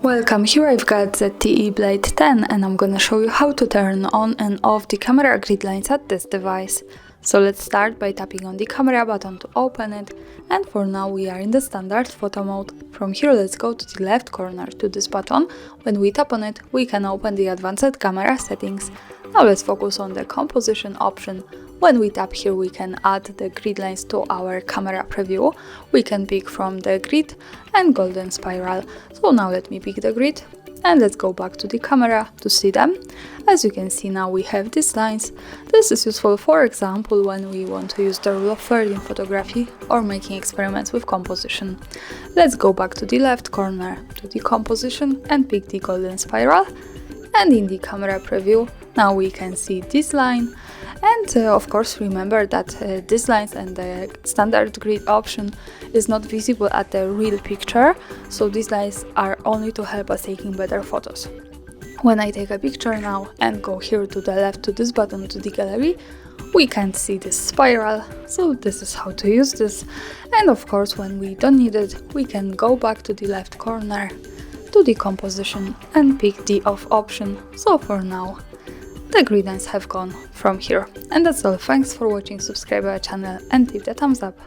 Welcome, here I've got ZTE Blade 10 and I'm gonna show you how to turn on and off the camera grid lines at this device. So let's start by tapping on the camera button to open it, and for now we are in the standard photo mode. From here let's go to the left corner to this button. When we tap on it we can open the advanced camera settings. Now let's focus on the composition option. When we tap here we can add the grid lines to our camera preview. We can pick from the grid and golden spiral. So now let me pick the grid and let's go back to the camera to see them. As you can see, now we have these lines. This is useful, for example, when we want to use the rule of third in photography or making experiments with composition. Let's go back to the left corner to the composition and pick the golden spiral. And in the camera preview, now we can see this line. And of course remember that these lines and the standard grid option is not visible at the real picture, so these lines are only to help us taking better photos. When I take a picture now and go here to the left to this button to the gallery, we can see this spiral, so this is how to use this. And of course when we don't need it, we can go back to the left corner to the composition and pick the off option. So for now the grid lines have gone from here. And that's all. Thanks for watching, subscribe our channel and leave the thumbs up.